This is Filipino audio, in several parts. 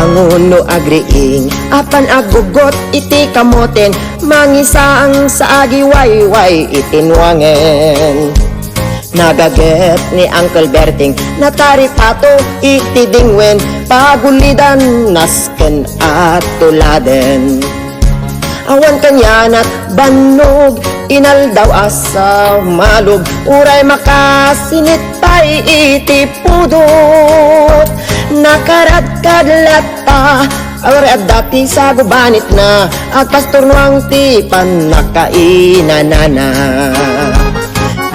Parbangon no agriing, apan agugot iti kamoten, mangisaang sa agiwayway itinwangen. Nagaget ni Uncle Berting, nataripato iti dingwen, pagulidan nasken at tuladen. Awan kanyanat banog, inaldaw asa malog, uray makasinit pa'y iti pudot. Nakaradkadlat pa, awari at dati sa gubanit na, at pastor nuang tipan nakainanana.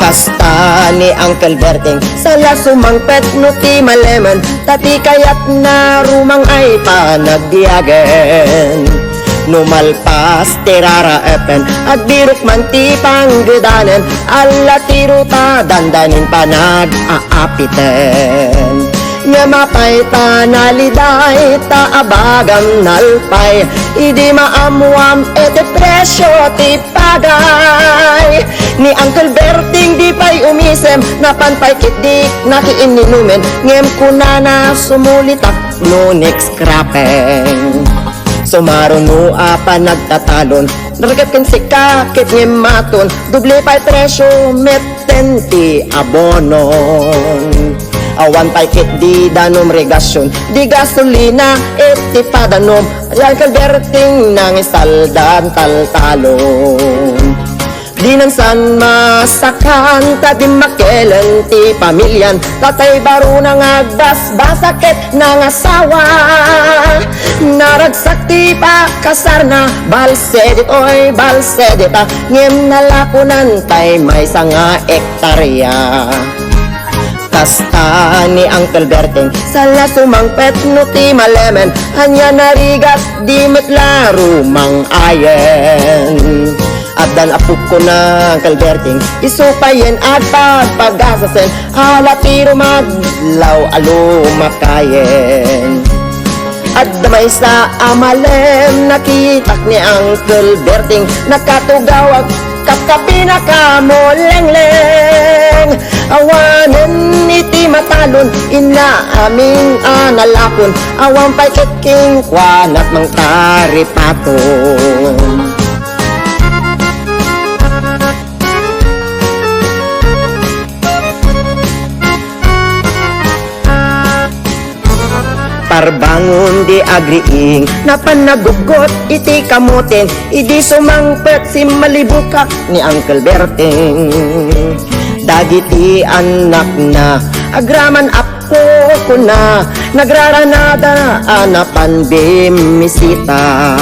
Kasta ni Uncle Berting, sala sumangpet no ti malemen, tati kayat na rumang ay panagdiagen. Numalpas tirara epen, at birok man ti panggedanen, alla tiruta dandanin panag-aapiten. Nga mapay tanaliday, taabagam nalpay, idi maamuam ete presyo ti pagay. Ni Uncle Berting di pa'y umisem, napanpay kitdik nakiininumen, ngem kunana sumulitak no next krapeng. Sumaro no apa nagtatalon, naragat kan si kakit ngem maton, doble pa'y presyo meten ti abonon. Awan pa'y kit di danom regasyon, di gasolina iti padanom, Uncle Berting nang isaldan taltalon. Di nang san masakan, tadi makelen ti pamilyan, tatay baro nang agbasbasakit ng asawa. Naragsak ti pakasarna, balsedit oy balsedita, ngem nalapunan tay may sanga ektarya. Kasta ni Uncle Berting, sala sumangpet no ti malemen, hanya narigat di metlaro mang ayen. At dan apuk ko na Uncle Berting, isupayen at pagpagasasen, halatiro maglaw alo makayen. At damay sa amalem, nakitak ni Uncle Berting, nakatugawag kapkapina ka mo leng-leng. Awanen iti matalon, ina aming analakon, awang pa'y kiking kwanat mang taripaton. Parbangon di agriing, napanagugot iti kamoten, idi sumangpet si malibukak ni Uncle Berting. Dagiti anak na, agraman apo ko na, nagraranada anapan bimisita.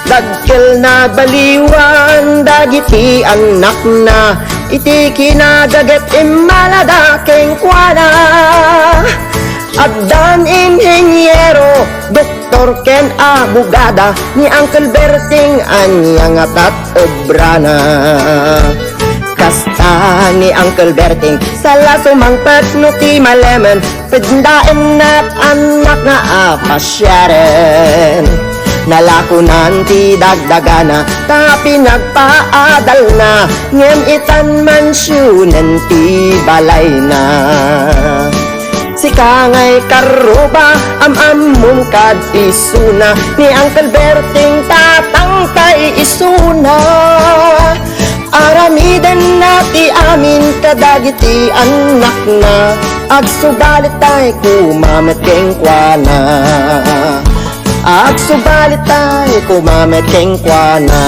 Dagkel na baliwan, dagiti anak na, iti kinagaget imaladaking kwana. Agdan inhenyero, doktor ken abogada, ni Uncle Berting anyang atat obrana. Kasta ni Uncle Berting, sala sumangpet no ti malemen, peddaen nat anak na apasyaren. Nalakunan ti dagdagana, tapi nagpaadal na, ngem itan mansyonen ti balay na. Si kangay karuba, am-among kad isuna, ni Uncle Berting tatangkay isuna. Aramiden nati amin kadagiti anak na, agsubalit tay kumamet keng kwana. Agsubalit tay kumamet keng kwana.